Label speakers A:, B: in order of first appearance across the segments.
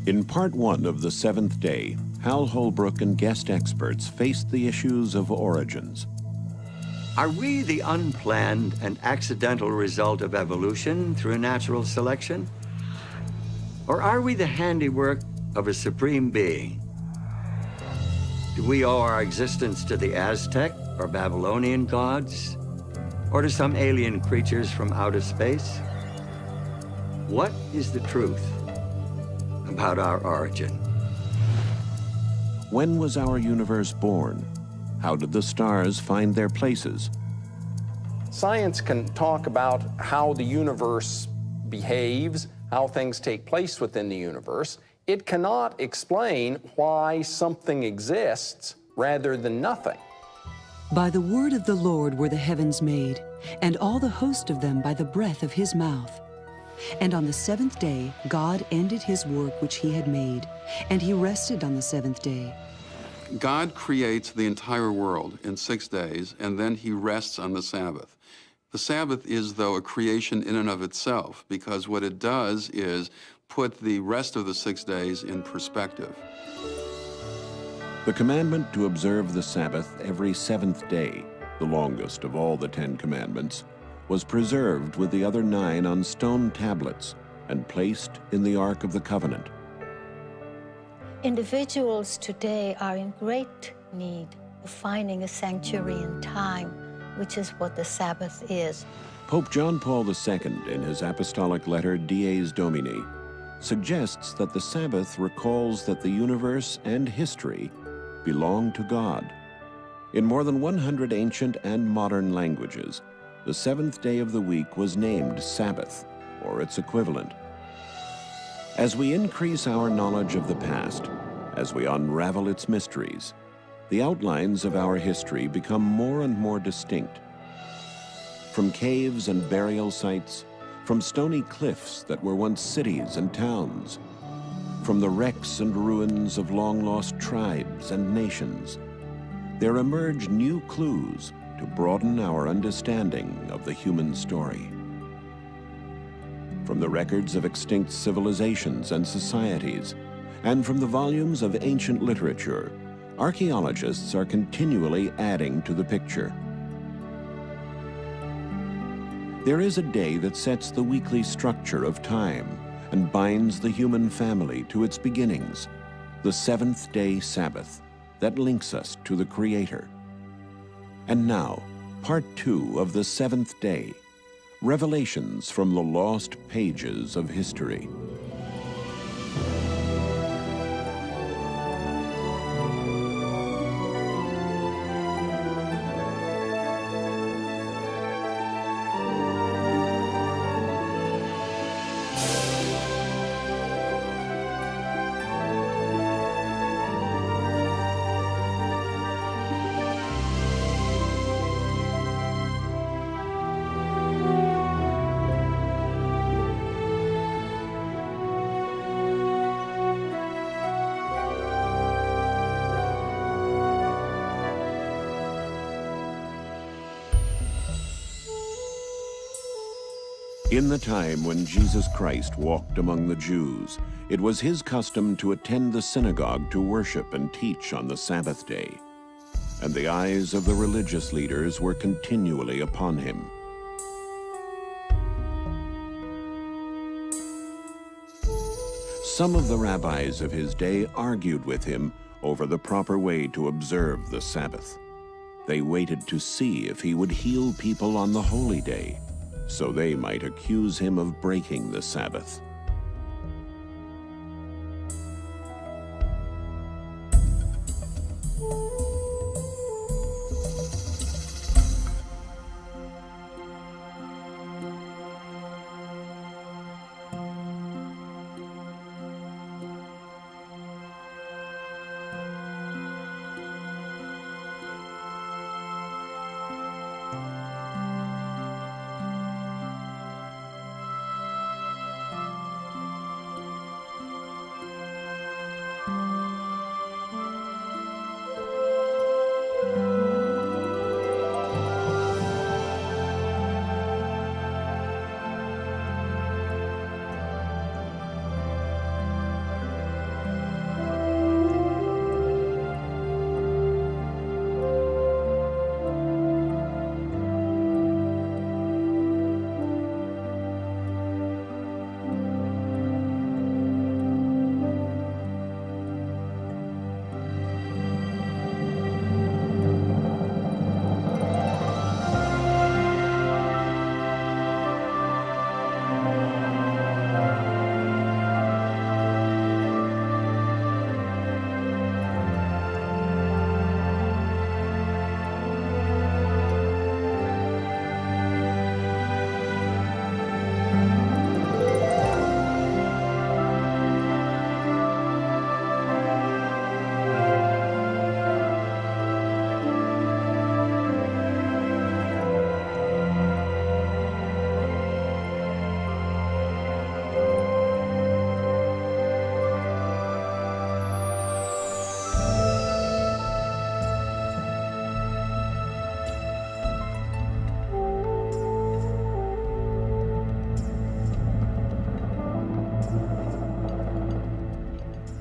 A: In part one of The Seventh Day, Hal Holbrook and guest experts faced the issues of origins.
B: Are we the unplanned and accidental result of evolution through natural selection? Or are we the handiwork of a supreme being? Do we owe our existence to the Aztec or Babylonian gods? Or to some alien creatures from outer space? What is the truth about our origin?
A: When was our universe born? How did the stars find their places?
C: Science can talk about how the universe behaves, how things take place within the universe. It cannot explain why something exists rather than nothing.
D: By the word of the Lord were the heavens made, and all the host of them by the breath of his mouth. And on the seventh day God ended his work which he had made, and he rested on the seventh day.
E: God creates the entire world in 6 days, and then he rests on the Sabbath. The Sabbath is, though, a creation in and of itself, because what it does is put the rest of the 6 days in perspective.
A: The commandment to observe the Sabbath every seventh day, the longest of all the 10 commandments, was preserved with the other 9 on stone tablets and placed in the Ark of the Covenant.
F: Individuals today are in great need of finding a sanctuary in time, which is what the Sabbath is.
A: Pope John Paul II, in his apostolic letter Dies Domini, suggests that the Sabbath recalls that the universe and history belong to God. In more than 100 ancient and modern languages, the seventh day of the week was named Sabbath, or its equivalent. As we increase our knowledge of the past, as we unravel its mysteries, the outlines of our history become more and more distinct. From caves and burial sites, from stony cliffs that were once cities and towns, from the wrecks and ruins of long-lost tribes and nations, there emerge new clues to broaden our understanding of the human story. From the records of extinct civilizations and societies, and from the volumes of ancient literature, archaeologists are continually adding to the picture. There is a day that sets the weekly structure of time and binds the human family to its beginnings, the seventh-day Sabbath that links us to the Creator. And now, part 2 of the seventh day, Revelations from the Lost Pages of History. In the time when Jesus Christ walked among the Jews, it was his custom to attend the synagogue to worship and teach on the Sabbath day. And the eyes of the religious leaders were continually upon him. Some of the rabbis of his day argued with him over the proper way to observe the Sabbath. They waited to see if he would heal people on the holy day, so they might accuse him of breaking the Sabbath.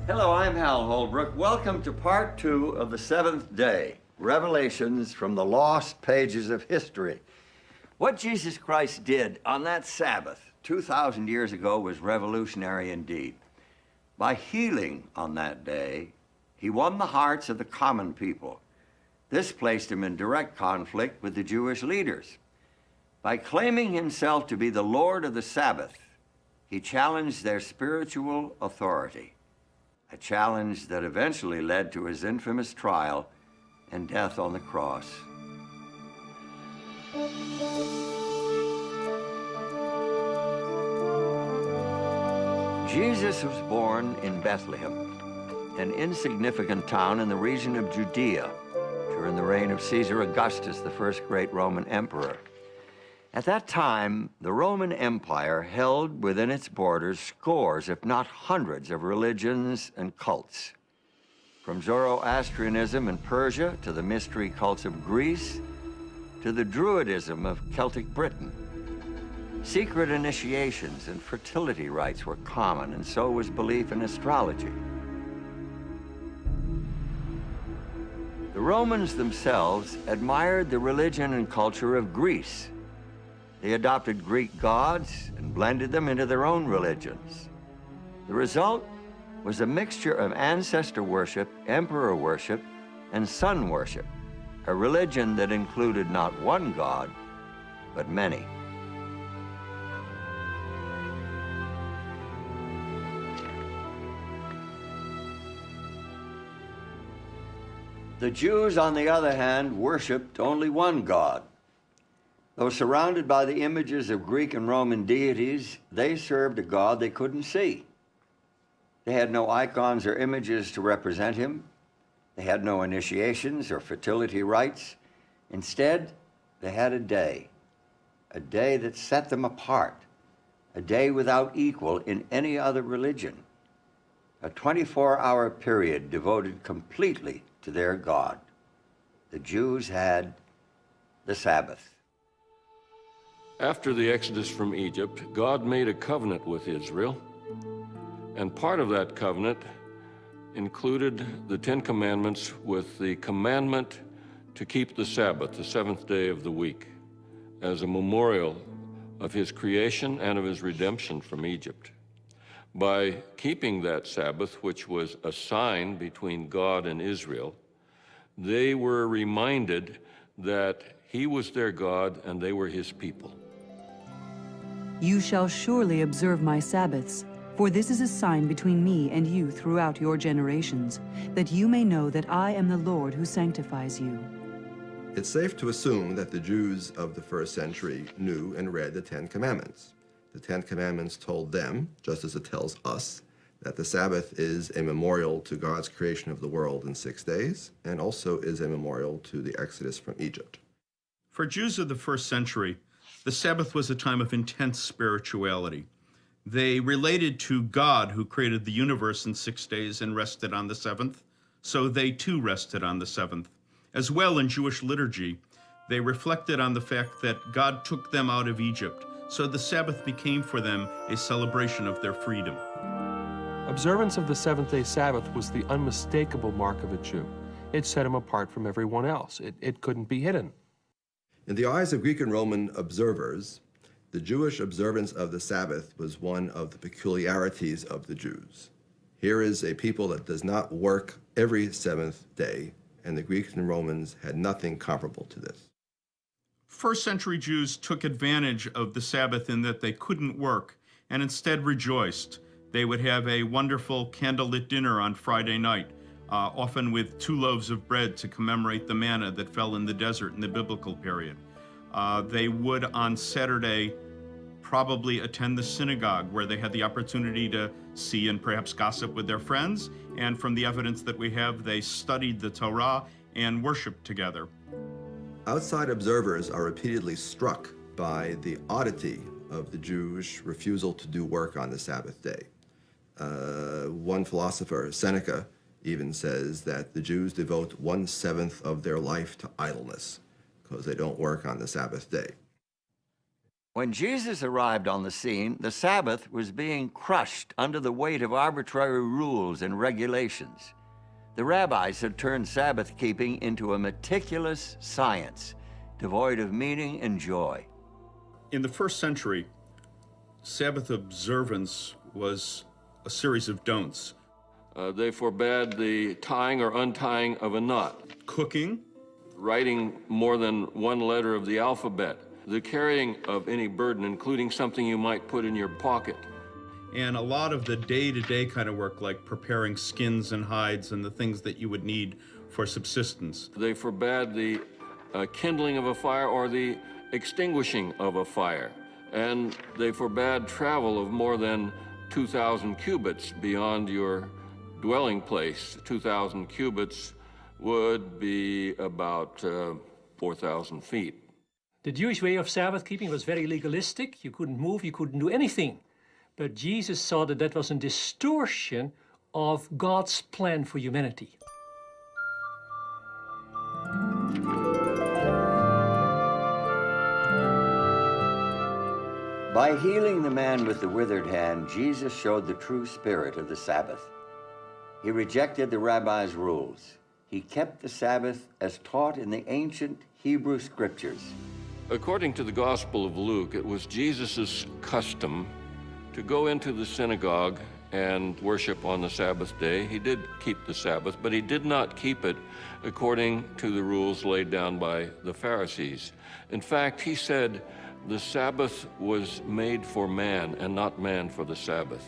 B: Hello, I'm Hal Holbrook. Welcome to part 2 of the 7th day, Revelations from the Lost Pages of History. What Jesus Christ did on that Sabbath 2,000 years ago was revolutionary indeed. By healing on that day, he won the hearts of the common people. This placed him in direct conflict with the Jewish leaders. By claiming himself to be the Lord of the Sabbath, he challenged their spiritual authority, a challenge that eventually led to his infamous trial and death on the cross. Jesus was born in Bethlehem, an insignificant town in the region of Judea during the reign of Caesar Augustus, the first great Roman emperor. At that time, the Roman Empire held within its borders scores, if not hundreds, of religions and cults. From Zoroastrianism in Persia to the mystery cults of Greece to the Druidism of Celtic Britain. Secret initiations and fertility rites were common, and so was belief in astrology. The Romans themselves admired the religion and culture of Greece. They adopted Greek gods and blended them into their own religions. The result was a mixture of ancestor worship, emperor worship, and sun worship, a religion that included not one god, but many. The Jews, on the other hand, worshipped only one god. Though surrounded by the images of Greek and Roman deities, they served a God they couldn't see. They had no icons or images to represent him. They had no initiations or fertility rites. Instead, they had a day that set them apart, a day without equal in any other religion, a 24-hour period devoted completely to their God. The Jews had the Sabbath.
G: After the Exodus from Egypt, God made a covenant with Israel, and part of that covenant included the 10 Commandments with the commandment to keep the Sabbath, the 7th day of the week, as a memorial of his creation and of his redemption from Egypt. By keeping that Sabbath, which was a sign between God and Israel, they were reminded that he was their God and they were his people.
D: You shall surely observe my Sabbaths, for this is a sign between me and you throughout your generations, that you may know that I am the Lord who sanctifies you.
H: It's safe to assume that the Jews of the first century knew and read the 10 Commandments. The 10 Commandments told them, just as it tells us, that the Sabbath is a memorial to God's creation of the world in 6 days, and also is a memorial to the Exodus from Egypt.
I: For Jews of the first century, the Sabbath was a time of intense spirituality. They related to God, who created the universe in 6 days and rested on the 7th, so they too rested on the 7th. As well, in Jewish liturgy, they reflected on the fact that God took them out of Egypt, so the Sabbath became for them a celebration of their freedom.
J: Observance of the seventh-day Sabbath was the unmistakable mark of a Jew. It set him apart from everyone else. It couldn't be hidden.
H: In the eyes of Greek and Roman observers, the Jewish observance of the Sabbath was one of the peculiarities of the Jews. Here is a people that does not work every seventh day, and the Greeks and Romans had nothing comparable to this.
I: First century Jews took advantage of the Sabbath in that they couldn't work and instead rejoiced. They would have a wonderful candlelit dinner on Friday night, often with 2 loaves of bread to commemorate the manna that fell in the desert in the biblical period. They would, on Saturday, probably attend the synagogue, where they had the opportunity to see and perhaps gossip with their friends. And from the evidence that we have, they studied the Torah and worshiped together.
H: Outside observers are repeatedly struck by the oddity of the Jewish refusal to do work on the Sabbath day. One philosopher, Seneca, even says that the Jews devote 1/7 of their life to idleness because they don't work on the Sabbath day.
B: When Jesus arrived on the scene, the Sabbath was being crushed under the weight of arbitrary rules and regulations. The rabbis had turned Sabbath keeping into a meticulous science, devoid of meaning and joy.
I: In the first century, Sabbath observance was a series of don'ts.
G: They forbade the tying or untying of a knot,
I: Cooking,
G: writing more than one letter of the alphabet, the carrying of any burden, including something you might put in your pocket.
I: and a lot of the day-to-day kind of work, like preparing skins and hides and the things that you would need for subsistence.
G: They forbade the kindling of a fire or the extinguishing of a fire. And they forbade travel of more than 2,000 cubits beyond your dwelling place. 2,000 cubits would be about 4,000 feet.
K: The Jewish way of Sabbath keeping was very legalistic. You couldn't move, you couldn't do anything. But Jesus saw that that was a distortion of God's plan for humanity.
B: By healing the man with the withered hand, Jesus showed the true spirit of the Sabbath. He rejected the rabbis' rules. He kept the Sabbath as taught in the ancient Hebrew scriptures.
G: According to the Gospel of Luke, it was Jesus' custom to go into the synagogue and worship on the Sabbath day. He did keep the Sabbath, but he did not keep it according to the rules laid down by the Pharisees. In fact, he said, the Sabbath was made for man and not man for the Sabbath.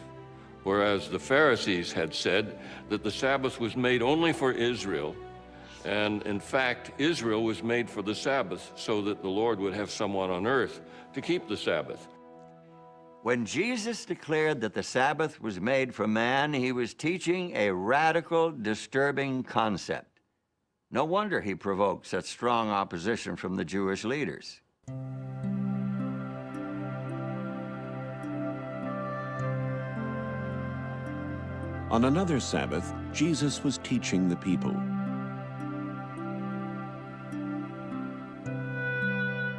G: Whereas the Pharisees had said that the Sabbath was made only for Israel. And in fact, Israel was made for the Sabbath so that the Lord would have someone on earth to keep the Sabbath.
B: When Jesus declared that the Sabbath was made for man, he was teaching a radical, disturbing concept. No wonder he provoked such strong opposition from the Jewish leaders.
A: On another Sabbath, Jesus was teaching the people.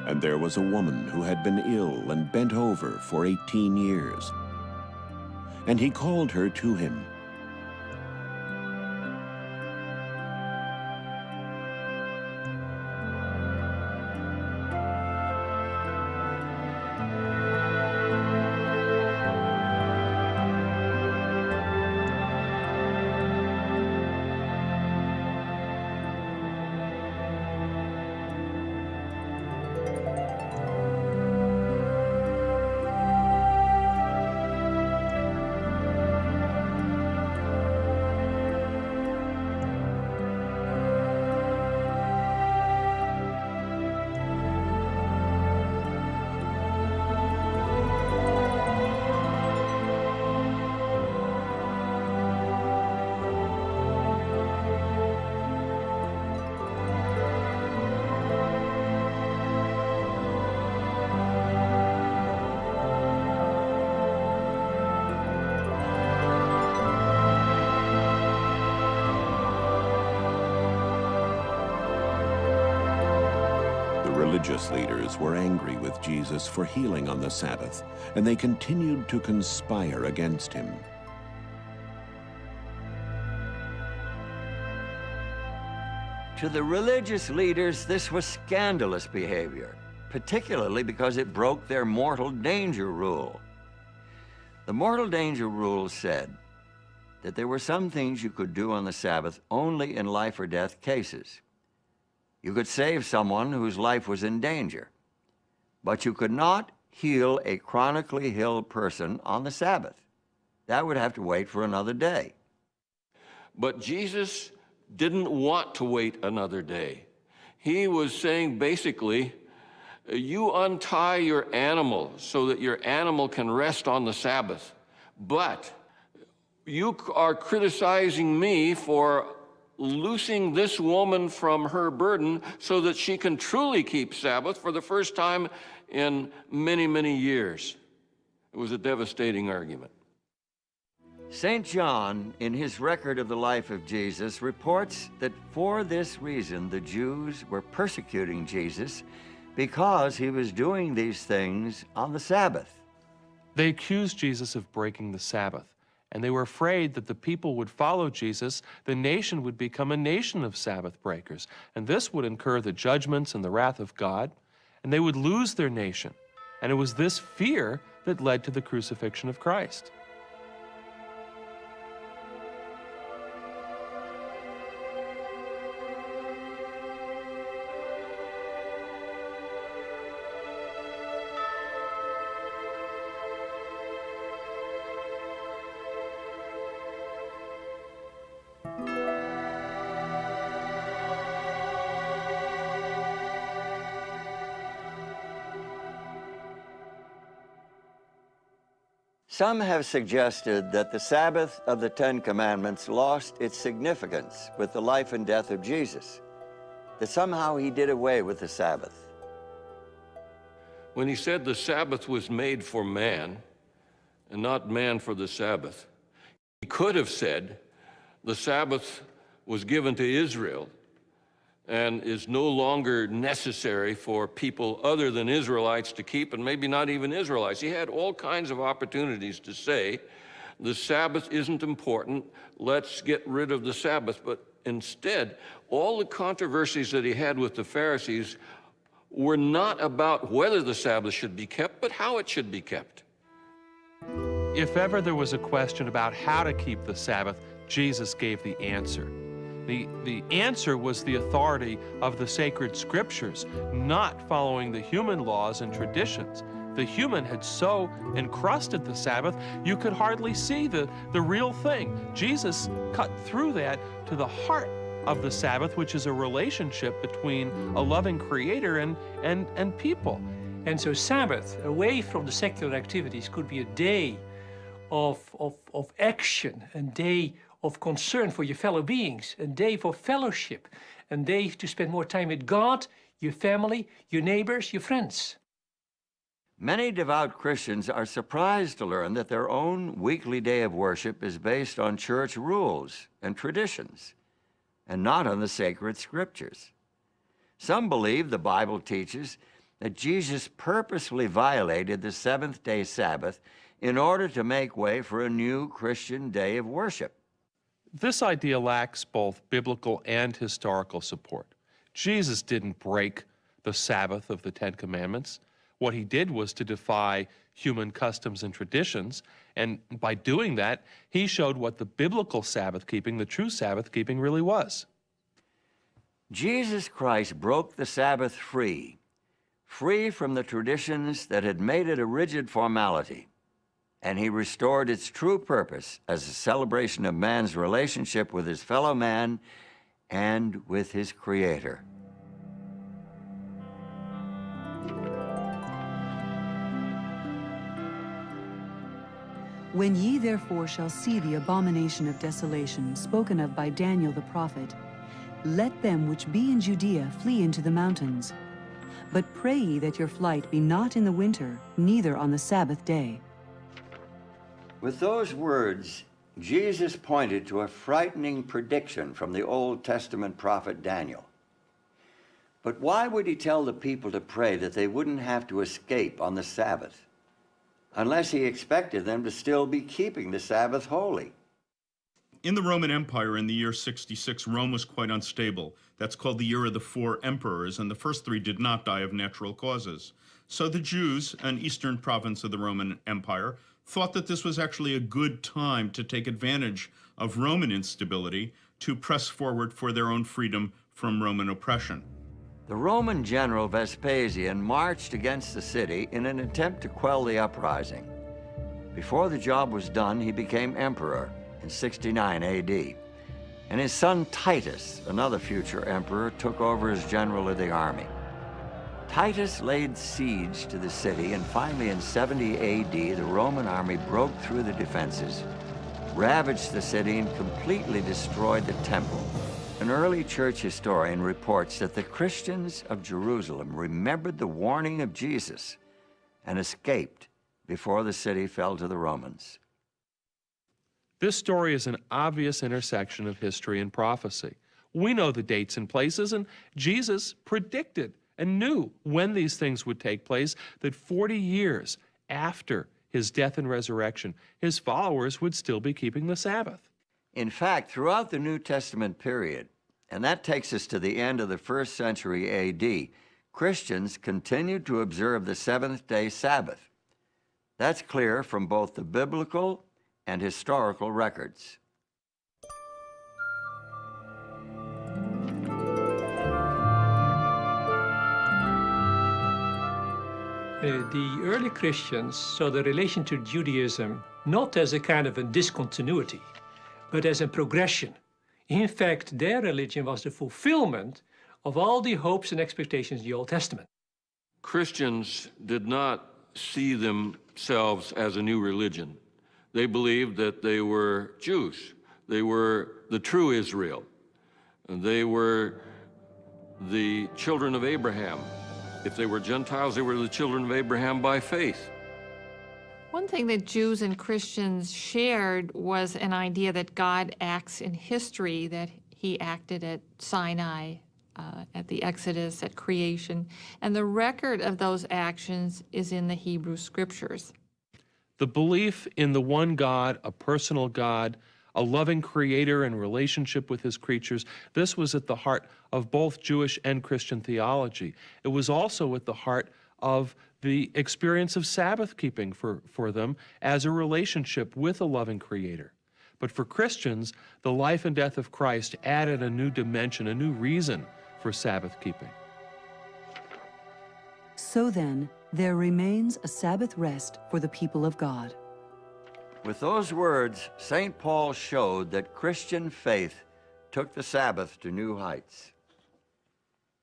A: And there was a woman who had been ill and bent over for 18 years. And he called her to him. Religious leaders were angry with Jesus for healing on the Sabbath, and they continued to conspire against him.
B: To the religious leaders, this was scandalous behavior, particularly because it broke their mortal danger rule. The mortal danger rule said that there were some things you could do on the Sabbath only in life or death cases. You could save someone whose life was in danger, but you could not heal a chronically ill person on the Sabbath. That would have to wait for another day.
G: But Jesus didn't want to wait another day. He was saying basically, you untie your animal so that your animal can rest on the Sabbath, but you are criticizing me for loosing this woman from her burden so that she can truly keep Sabbath for the first time in many, many years. It was a devastating argument.
B: St. John, in his record of the life of Jesus, reports that for this reason the Jews were persecuting Jesus because he was doing these things on the Sabbath.
J: They accused Jesus of breaking the Sabbath, and they were afraid that the people would follow Jesus, the nation would become a nation of Sabbath breakers, and this would incur the judgments and the wrath of God, and they would lose their nation. And it was this fear that led to the crucifixion of Christ.
B: Some have suggested that the Sabbath of the Ten Commandments lost its significance with the life and death of Jesus, that somehow he did away with the Sabbath.
G: When he said the Sabbath was made for man and not man for the Sabbath, he could have said the Sabbath was given to Israel and is no longer necessary for people other than Israelites to keep, and maybe not even Israelites. He had all kinds of opportunities to say, the Sabbath isn't important, let's get rid of the Sabbath. But instead, all the controversies that he had with the Pharisees were not about whether the Sabbath should be kept, but how it should be kept.
J: If ever there was a question about how to keep the Sabbath, Jesus gave the answer. The answer was the authority of the sacred scriptures, not following the human laws and traditions. The human had so encrusted the Sabbath, you could hardly see the real thing. Jesus cut through that to the heart of the Sabbath, which is a relationship between a loving creator and people.
K: And so Sabbath, away from the secular activities, could be a day of action, a day of concern for your fellow beings, a day for fellowship, a day to spend more time with God, your family, your neighbors, your friends.
B: Many devout Christians are surprised to learn that their own weekly day of worship is based on church rules and traditions, and not on the sacred scriptures. Some believe the Bible teaches that Jesus purposely violated the seventh-day Sabbath in order to make way for a new Christian day of worship.
J: This idea lacks both biblical and historical support. Jesus didn't break the Sabbath of the Ten Commandments. What he did was to defy human customs and traditions, and by doing that, he showed what the biblical Sabbath keeping, the true Sabbath keeping, really was.
B: Jesus Christ broke the Sabbath free from the traditions that had made it a rigid formality, and he restored its true purpose as a celebration of man's relationship with his fellow man and with his Creator.
D: When ye therefore shall see the abomination of desolation spoken of by Daniel the prophet, let them which be in Judea flee into the mountains. But pray ye that your flight be not in the winter, neither on the Sabbath day.
B: With those words, Jesus pointed to a frightening prediction from the Old Testament prophet Daniel. But why would he tell the people to pray that they wouldn't have to escape on the Sabbath, unless he expected them to still be keeping the Sabbath holy?
I: In the Roman Empire in the year 66, Rome was quite unstable. That's called the year of the four emperors, and the first three did not die of natural causes. So the Jews, an eastern province of the Roman Empire, thought that this was actually a good time to take advantage of Roman instability to press forward for their own freedom from Roman oppression.
B: The Roman general Vespasian marched against the city in an attempt to quell the uprising. Before the job was done, he became emperor in 69 AD. And his son Titus, another future emperor, took over as general of the army. Titus laid siege to the city, and finally in 70 AD, the Roman army broke through the defenses, ravaged the city, and completely destroyed the temple. An early church historian reports that the Christians of Jerusalem remembered the warning of Jesus and escaped before the city fell to the Romans.
J: This story is an obvious intersection of history and prophecy. We know the dates and places, and Jesus predicted and knew when these things would take place, that 40 years after his death and resurrection, his followers would still be keeping the Sabbath.
B: In fact, throughout the New Testament period, and that takes us to the end of the 1st century AD, Christians continued to observe the seventh-day Sabbath. That's clear from both the biblical and historical records.
K: The early Christians saw the relation to Judaism not as a kind of a discontinuity, but as a progression. In fact, their religion was the fulfillment of all the hopes and expectations in the Old Testament.
G: Christians did not see themselves as a new religion. They believed that they were Jews. They were the true Israel. They were the children of Abraham. If they were Gentiles, they were the children of Abraham by faith.
L: One thing that Jews and Christians shared was an idea that God acts in history, that he acted at Sinai, at the Exodus, at creation, and the record of those actions is in the Hebrew Scriptures.
J: The belief in the one God, a personal God, a loving creator and relationship with his creatures, this was at the heart of both Jewish and Christian theology. It was also at the heart of the experience of Sabbath keeping for them as a relationship with a loving creator. But for Christians, the life and death of Christ added a new dimension, a new reason for Sabbath keeping.
D: So then, there remains a Sabbath rest for the people of God.
B: With those words, St. Paul showed that Christian faith took the Sabbath to new heights.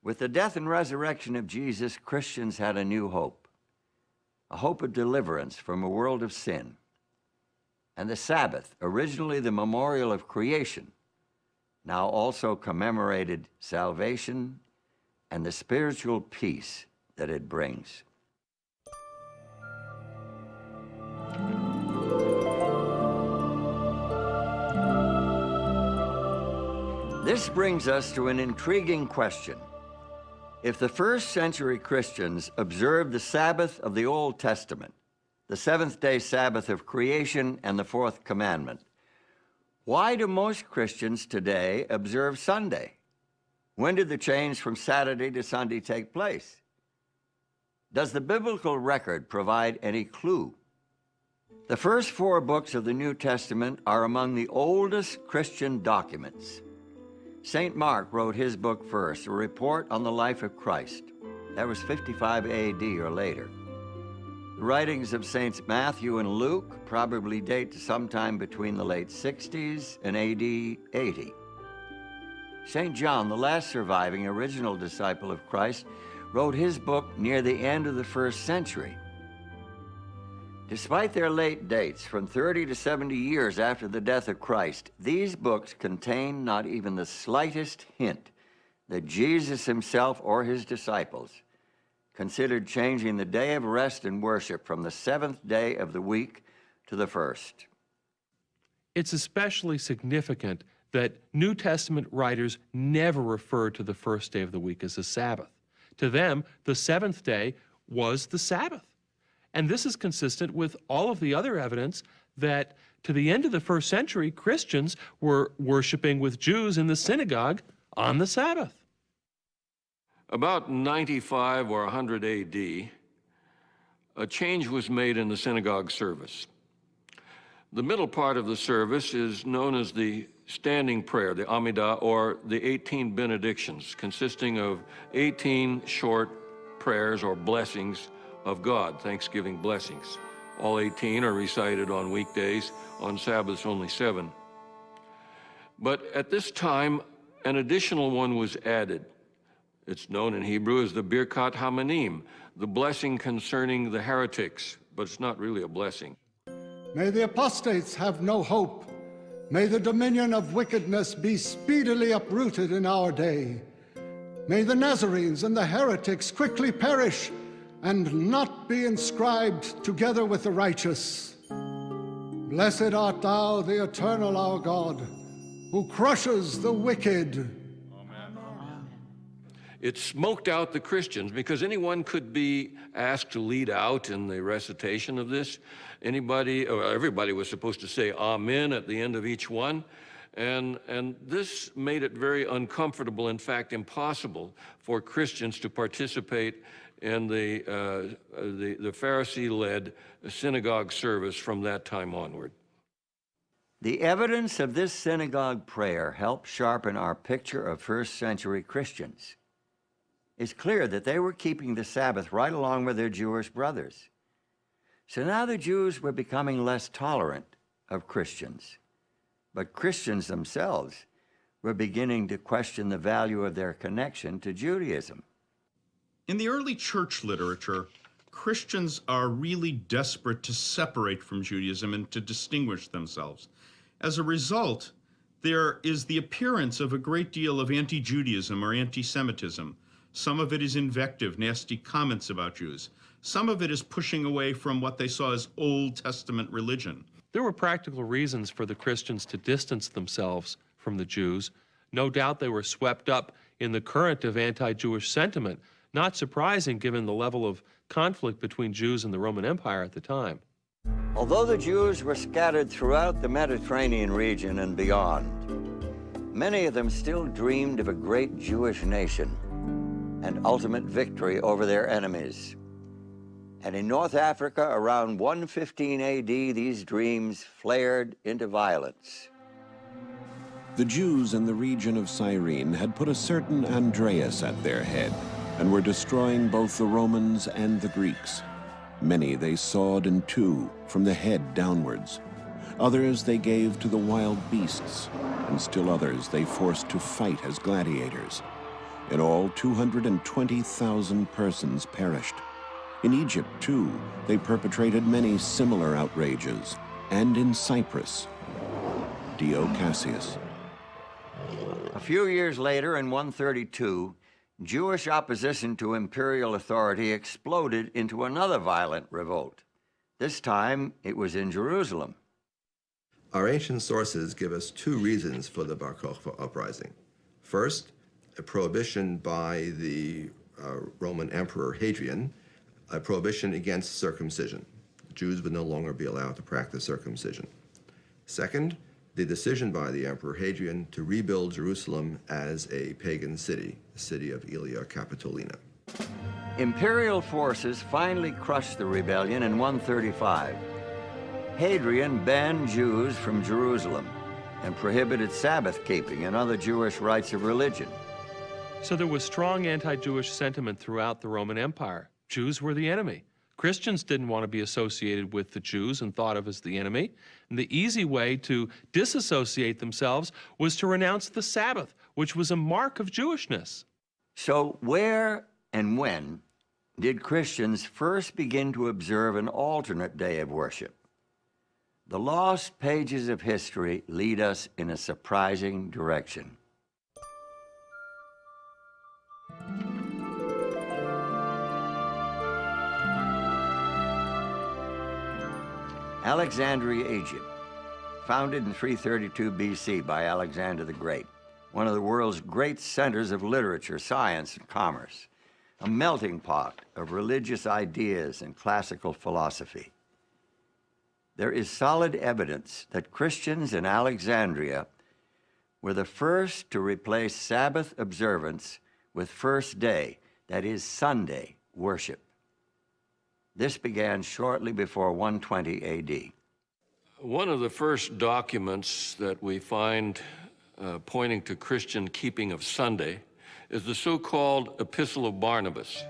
B: With the death and resurrection of Jesus, Christians had a new hope, a hope of deliverance from a world of sin. And the Sabbath, originally the memorial of creation, now also commemorated salvation and the spiritual peace that it brings. This brings us to an intriguing question. If the 1st century Christians observed the Sabbath of the Old Testament, the seventh-day Sabbath of creation and the 4th commandment, why do most Christians today observe Sunday? When did the change from Saturday to Sunday take place? Does the biblical record provide any clue? The first 4 books of the New Testament are among the oldest Christian documents. St. Mark wrote his book first, a report on the life of Christ. That was 55 AD or later. The writings of Saints Matthew and Luke probably date to sometime between the late 60s and AD 80. St. John, the last surviving original disciple of Christ, wrote his book near the end of the 1st century. Despite their late dates, from 30 to 70 years after the death of Christ, these books contain not even the slightest hint that Jesus himself or his disciples considered changing the day of rest and worship from the 7th day of the week to the 1st.
J: It's especially significant that New Testament writers never referred to the 1st day of the week as a Sabbath. To them, the 7th day was the Sabbath. And this is consistent with all of the other evidence that to the end of the 1st century, Christians were worshiping with Jews in the synagogue on the Sabbath.
G: About 95 or 100 AD, a change was made in the synagogue service. The middle part of the service is known as the standing prayer, the Amidah, or the 18 benedictions, consisting of 18 short prayers or blessings of God, Thanksgiving blessings. All 18 are recited on weekdays, on Sabbaths only 7. But at this time, an additional one was added. It's known in Hebrew as the Birkat Hamanim, the blessing concerning the heretics, but it's not really a blessing.
M: May the apostates have no hope. May the dominion of wickedness be speedily uprooted in our day. May the Nazarenes and the heretics quickly perish and not be inscribed together with the righteous. Blessed art thou, the eternal our God, who crushes the wicked.
G: It smoked out the Christians because anyone could be asked to lead out in the recitation of this. Anybody, or everybody was supposed to say amen at the end of each one. And this made it very uncomfortable, in fact, impossible for Christians to participate in the Pharisee-led synagogue service from that time onward.
B: The evidence of this synagogue prayer helped sharpen our picture of first-century Christians. It's clear that they were keeping the Sabbath right along with their Jewish brothers. So now the Jews were becoming less tolerant of Christians, but Christians themselves were beginning to question the value of their connection to Judaism.
I: In the early church literature, Christians are really desperate to separate from Judaism and to distinguish themselves. As a result, there is the appearance of a great deal of anti-Judaism or anti-Semitism. Some of it is invective, nasty comments about Jews. Some of it is pushing away from what they saw as Old Testament religion.
J: There were practical reasons for the Christians to distance themselves from the Jews. No doubt they were swept up in the current of anti-Jewish sentiment, not surprising given the level of conflict between Jews and the Roman Empire at the time.
B: Although the Jews were scattered throughout the Mediterranean region and beyond, many of them still dreamed of a great Jewish nation and ultimate victory over their enemies. And in North Africa, around 115 AD, these dreams flared into violence.
A: The Jews in the region of Cyrene had put a certain Andreas at their head and were destroying both the Romans and the Greeks. Many they sawed in two from the head downwards. Others they gave to the wild beasts, and still others they forced to fight as gladiators. In all, 220,000 persons perished. In Egypt, too, they perpetrated many similar outrages, and in Cyprus. Dio Cassius.
B: A few years later, in 132, Jewish opposition to imperial authority exploded into another violent revolt. This time, it was in Jerusalem.
H: Our ancient sources give us two reasons for the Bar Kokhba uprising. First, a prohibition by the Roman Emperor Hadrian, a prohibition against circumcision. Jews would no longer be allowed to practice circumcision. Second, the decision by the Emperor Hadrian to rebuild Jerusalem as a pagan city, the city of Aelia Capitolina.
B: Imperial forces finally crushed the rebellion in 135. Hadrian banned Jews from Jerusalem and prohibited Sabbath keeping and other Jewish rites of religion.
J: So there was strong anti-Jewish sentiment throughout the Roman Empire. Jews were the enemy. Christians didn't want to be associated with the Jews and thought of as the enemy. And the easy way to disassociate themselves was to renounce the Sabbath, which was a mark of Jewishness.
B: So where and when did Christians first begin to observe an alternate day of worship? The lost pages of history lead us in a surprising direction. Alexandria, Egypt, founded in 332 BC by Alexander the Great, one of the world's great centers of literature, science, and commerce, a melting pot of religious ideas and classical philosophy. There is solid evidence that Christians in Alexandria were the first to replace Sabbath observance with first day, that is Sunday, worship. This began shortly before 120 AD.
G: One of the first documents that we find pointing to Christian keeping of Sunday is the so-called Epistle of Barnabas.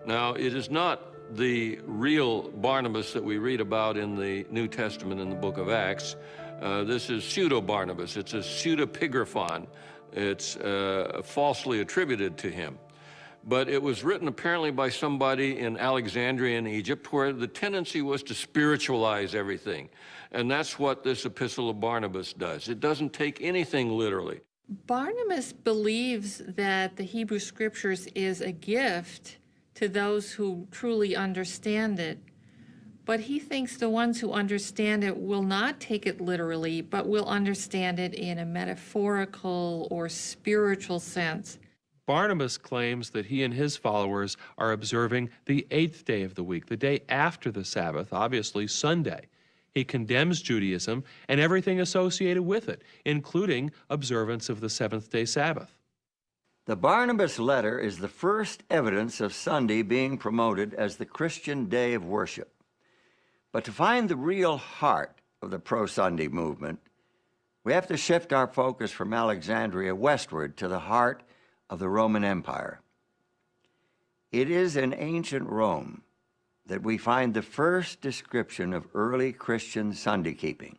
G: Now, it is not the real Barnabas that we read about in the New Testament in the book of Acts. This is pseudo-Barnabas. It's a pseudepigraphon. It's falsely attributed to him. But it was written apparently by somebody in Alexandria in Egypt, where the tendency was to spiritualize everything. And that's what this Epistle of Barnabas does. It doesn't take anything literally.
L: Barnabas believes that the Hebrew Scriptures is a gift to those who truly understand it, but he thinks the ones who understand it will not take it literally, but will understand it in a metaphorical or spiritual sense.
J: Barnabas claims that he and his followers are observing the 8th day of the week, the day after the Sabbath, obviously Sunday. He condemns Judaism and everything associated with it, including observance of the seventh-day Sabbath.
B: The Barnabas letter is the first evidence of Sunday being promoted as the Christian day of worship. But to find the real heart of the pro-Sunday movement, we have to shift our focus from Alexandria westward to the heart of the Roman Empire. It is in ancient Rome that we find the first description of early Christian Sunday keeping.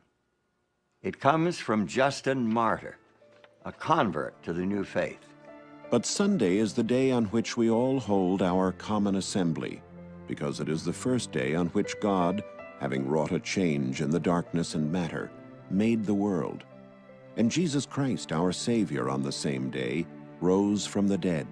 B: It comes from Justin Martyr, a convert to the new faith.
A: But Sunday is the day on which we all hold our common assembly, because it is the first day on which God, having wrought a change in the darkness and matter, made the world. And Jesus Christ, our Savior, on the same day, rose from the dead.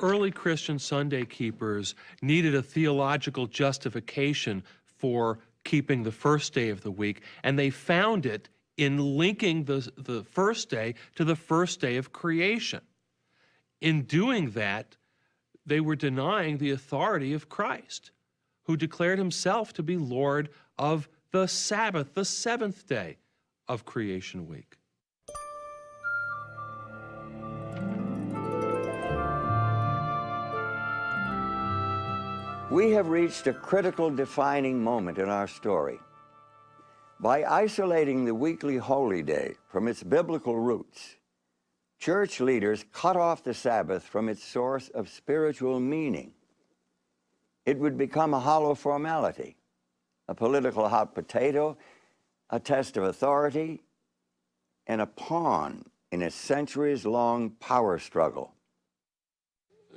J: Early Christian Sunday keepers needed a theological justification for keeping the first day of the week, and they found it in linking the first day to the first day of creation. In doing that, they were denying the authority of Christ, who declared himself to be Lord of the Sabbath, the seventh day of creation week.
B: We have reached a critical defining moment in our story. By isolating the weekly holy day from its biblical roots, church leaders cut off the Sabbath from its source of spiritual meaning. It would become a hollow formality, a political hot potato, a test of authority, and a pawn in a centuries-long power struggle.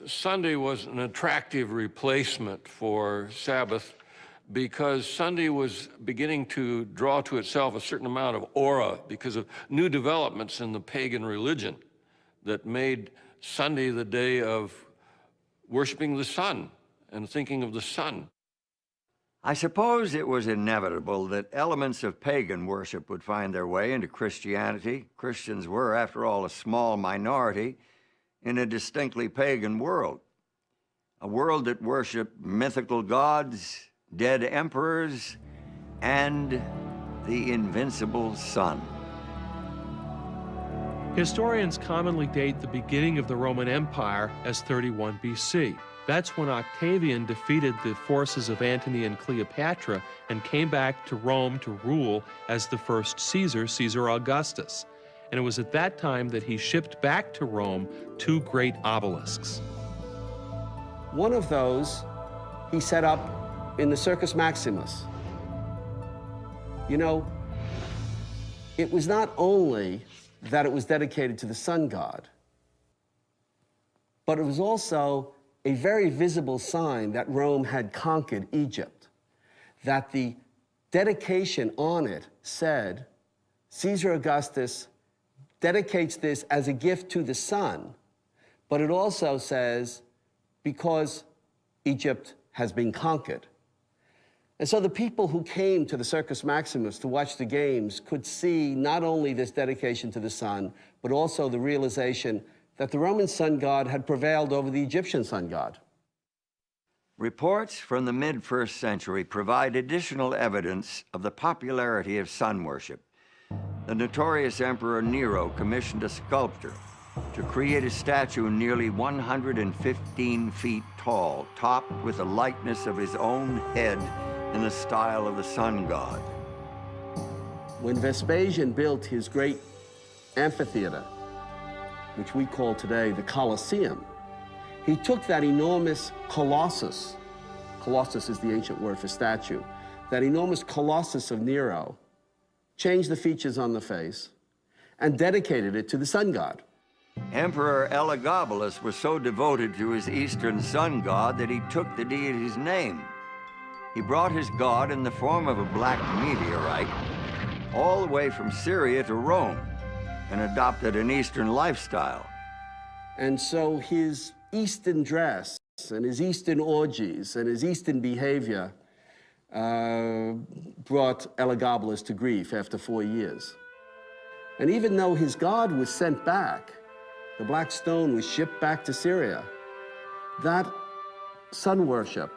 G: Sunday was an attractive replacement for Sabbath because Sunday was beginning to draw to itself a certain amount of aura because of new developments in the pagan religion that made Sunday the day of worshiping the sun and thinking of the sun.
B: I suppose it was inevitable that elements of pagan worship would find their way into Christianity. Christians were, after all, a small minority in a distinctly pagan world, a world that worshiped mythical gods, dead emperors, and the invincible sun.
J: Historians commonly date the beginning of the Roman Empire as 31 BC. That's when Octavian defeated the forces of Antony and Cleopatra and came back to Rome to rule as the first Caesar, Caesar Augustus. And it was at that time that he shipped back to Rome 2 great obelisks.
N: One of those he set up in the Circus Maximus. You know, it was not only that it was dedicated to the sun god, but it was also a very visible sign that Rome had conquered Egypt, that the dedication on it said, Caesar Augustus dedicates this as a gift to the sun, but it also says, because Egypt has been conquered. And so the people who came to the Circus Maximus to watch the games could see not only this dedication to the sun, but also the realization that the Roman sun god had prevailed over the Egyptian sun god.
B: Reports from the mid-1st century provide additional evidence of the popularity of sun worship. The notorious Emperor Nero commissioned a sculptor to create a statue nearly 115 feet tall, topped with the likeness of his own head in the style of the sun god.
N: When Vespasian built his great amphitheater, which we call today the Colosseum, he took that enormous colossus is the ancient word for statue, that enormous colossus of Nero, changed the features on the face, and dedicated it to the sun god.
B: Emperor Elagabalus was so devoted to his eastern sun god that he took the deity's name. He brought his god in the form of a black meteorite all the way from Syria to Rome and adopted an Eastern lifestyle.
N: And so his Eastern dress and his Eastern orgies and his Eastern behavior brought Elagabalus to grief after 4 years. And even though his god was sent back, The black stone was shipped back to Syria. That sun worship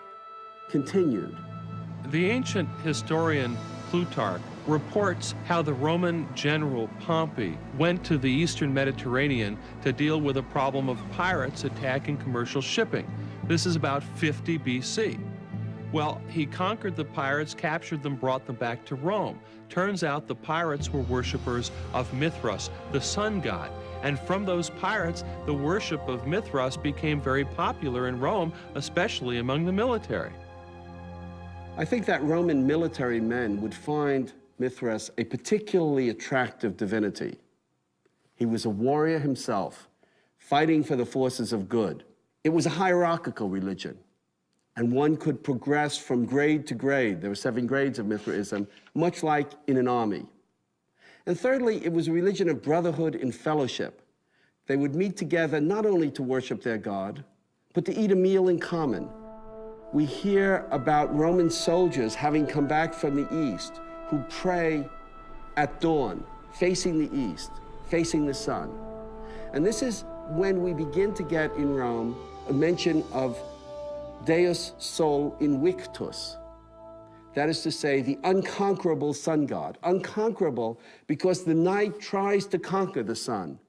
N: continued.
J: The ancient historian Plutarch reports how the Roman general Pompey went to the eastern Mediterranean to deal with a problem of pirates attacking commercial shipping. This is about 50 BC. Well, he conquered the pirates, captured them, brought them back to Rome. Turns out the pirates were worshipers of Mithras, the sun god. And from those pirates, the worship of Mithras became very popular in Rome, especially among the military.
N: I think that Roman military men would find Mithras a particularly attractive divinity. He was a warrior himself, fighting for the forces of good. It was a hierarchical religion, and one could progress from grade to grade. There were 7 grades of Mithraism, much like in an army. And thirdly, it was a religion of brotherhood and fellowship. They would meet together not only to worship their God, but to eat a meal in common. We hear about Roman soldiers having come back from the east who pray at dawn, facing the east, facing the sun. And this is when we begin to get in Rome a mention of Deus Sol Invictus. That is to say, the unconquerable sun god. Unconquerable because the night tries to conquer the sun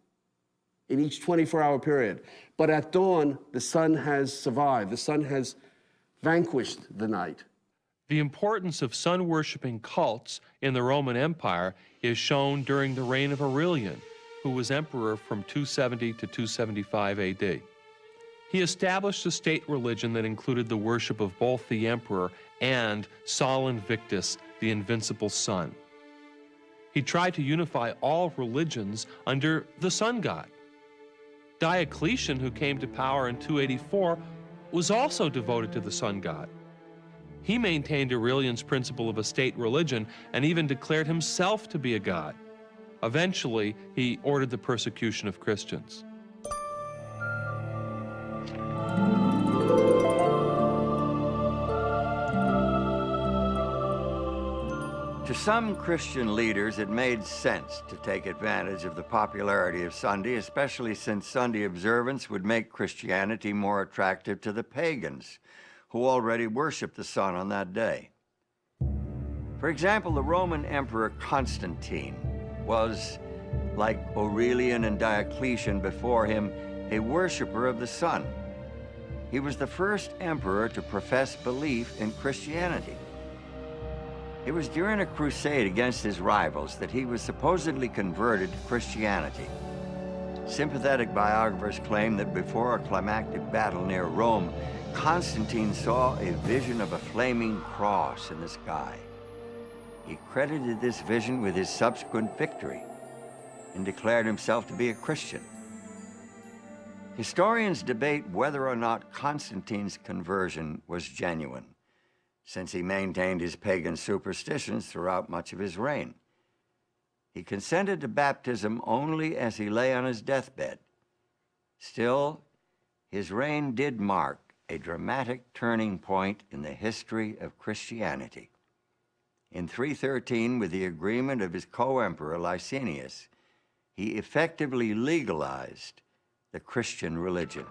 N: in each 24-hour period. But at dawn, the sun has survived. The sun has vanquished the night.
J: The importance of sun-worshipping cults in the Roman Empire is shown during the reign of Aurelian, who was emperor from 270 to 275 AD. He established a state religion that included the worship of both the emperor and Sol Invictus, the invincible sun. He tried to unify all religions under the sun god. Diocletian, who came to power in 284, was also devoted to the sun god. He maintained Aurelian's principle of a state religion and even declared himself to be a god. Eventually, he ordered the persecution of Christians.
B: To some Christian leaders, it made sense to take advantage of the popularity of Sunday, especially since Sunday observance would make Christianity more attractive to the pagans, who already worshiped the sun on that day. For example, the Roman Emperor Constantine was, like Aurelian and Diocletian before him, a worshiper of the sun. He was the first emperor to profess belief in Christianity. It was during a crusade against his rivals that he was supposedly converted to Christianity. Sympathetic biographers claim that before a climactic battle near Rome, Constantine saw a vision of a flaming cross in the sky. He credited this vision with his subsequent victory and declared himself to be a Christian. Historians debate whether or not Constantine's conversion was genuine, since he maintained his pagan superstitions throughout much of his reign. He consented to baptism only as he lay on his deathbed. Still, his reign did mark a dramatic turning point in the history of Christianity. In 313, with the agreement of his co-emperor Licinius, he effectively legalized the Christian religion.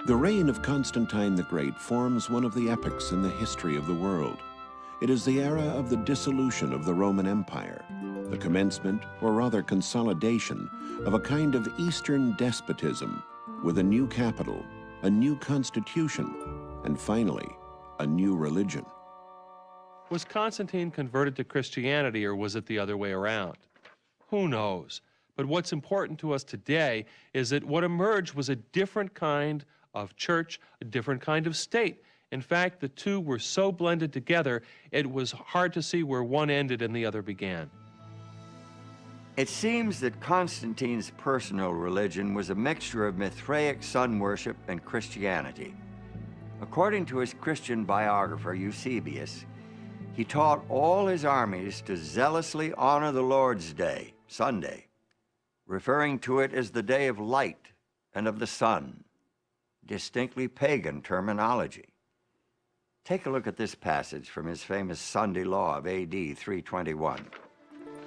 A: The reign of Constantine the Great forms one of the epochs in the history of the world. It is the era of the dissolution of the Roman Empire, the commencement, or rather consolidation, of a kind of Eastern despotism with a new capital, a new constitution, and finally, a new religion.
J: Was Constantine converted to Christianity, or was it the other way around? Who knows? But what's important to us today is that what emerged was a different kind of church, a different kind of state. In fact, the two were so blended together, it was hard to see where one ended and the other began.
B: It seems that Constantine's personal religion was a mixture of Mithraic sun worship and Christianity. According to his Christian biographer, Eusebius, he taught all his armies to zealously honor the Lord's Day, Sunday, referring to it as the day of light and of the sun, distinctly pagan terminology. Take a look at this passage from his famous Sunday Law of AD 321.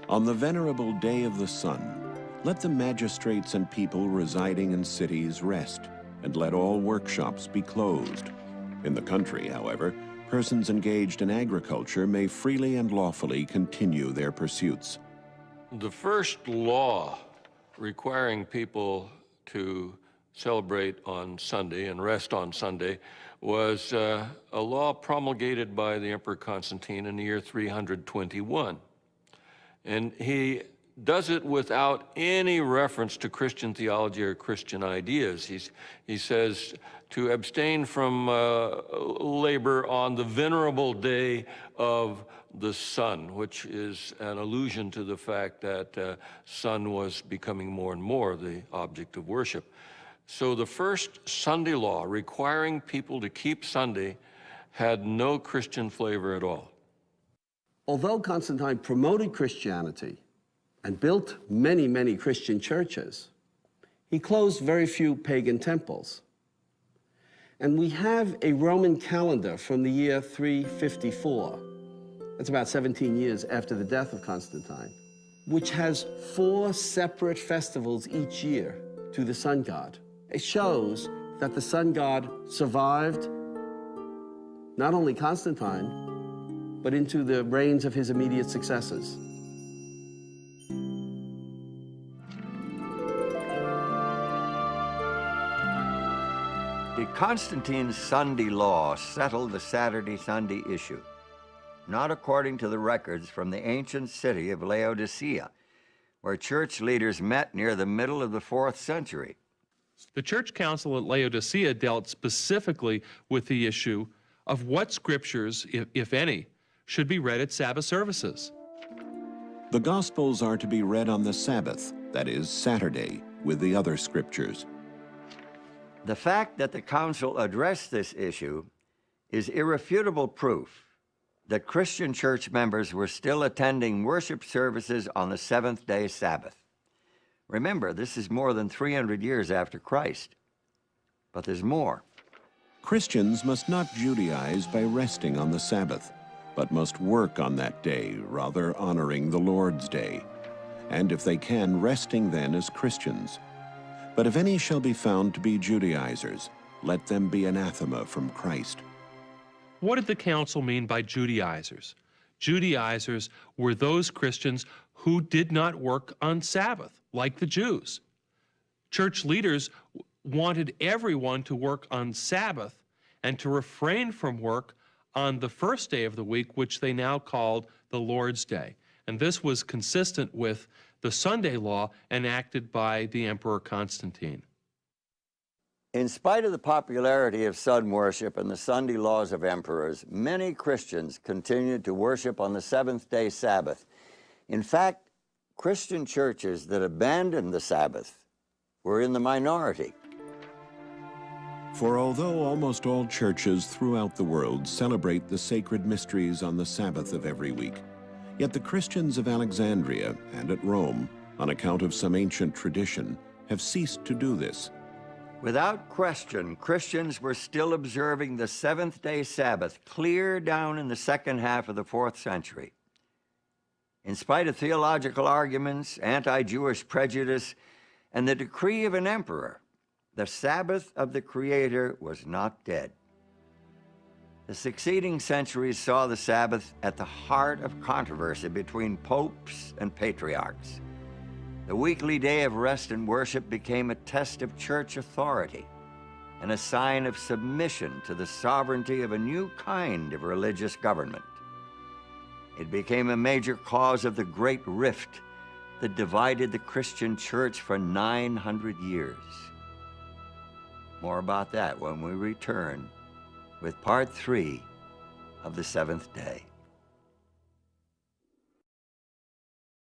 A: On the venerable day of the sun, Let the magistrates and people residing in cities rest, and let all workshops be closed. In the country, however, persons engaged in agriculture may freely and lawfully continue their pursuits.
G: The first law requiring people to celebrate on Sunday and rest on Sunday was a law promulgated by the Emperor Constantine in the year 321. And he does it without any reference to Christian theology or Christian ideas. He says to abstain from labor on the venerable day of the sun, which is an allusion to the fact that sun was becoming more and more the object of worship. So the first Sunday law requiring people to keep Sunday had no Christian flavor at all.
N: Although Constantine promoted Christianity and built many, many Christian churches, he closed very few pagan temples. And we have a Roman calendar from the year 354. That's about 17 years after the death of Constantine, which has 4 separate festivals each year to the sun god. It shows that the sun god survived not only Constantine, but into the reigns of his immediate successors.
B: Did Constantine's Sunday law settle the Saturday-Sunday issue? Not according to the records from the ancient city of Laodicea, where church leaders met near the middle of the 4th century.
J: The church council at Laodicea dealt specifically with the issue of what scriptures, if any, should be read at Sabbath services.
A: The Gospels are to be read on the Sabbath, that is, Saturday, with the other scriptures.
B: The fact that the council addressed this issue is irrefutable proof that Christian church members were still attending worship services on the seventh-day Sabbath. Remember, this is more than 300 years after Christ. But there's more.
A: Christians must not Judaize by resting on the Sabbath, but must work on that day, rather honoring the Lord's Day, and if they can, resting then as Christians. But if any shall be found to be Judaizers, let them be anathema from Christ.
J: What did the council mean by Judaizers? Judaizers were those Christians who did not work on Sabbath, like the Jews. Church leaders wanted everyone to work on Sabbath and to refrain from work on the first day of the week, which they now called the Lord's Day. And this was consistent with the Sunday law enacted by the Emperor Constantine.
B: In spite of the popularity of sun worship and the Sunday laws of emperors, many Christians continued to worship on the seventh-day Sabbath. In fact, Christian churches that abandoned the Sabbath were in the minority.
A: For although almost all churches throughout the world celebrate the sacred mysteries on the Sabbath of every week, yet the Christians of Alexandria and at Rome, on account of some ancient tradition, have ceased to do this.
B: Without question, Christians were still observing the seventh-day Sabbath clear down in the second half of the 4th century. In spite of theological arguments, anti-Jewish prejudice, and the decree of an emperor, the Sabbath of the Creator was not dead. The succeeding centuries saw the Sabbath at the heart of controversy between popes and patriarchs. The weekly day of rest and worship became a test of church authority and a sign of submission to the sovereignty of a new kind of religious government. It became a major cause of the great rift that divided the Christian church for 900 years. More about that when we return with part 3 of the seventh day.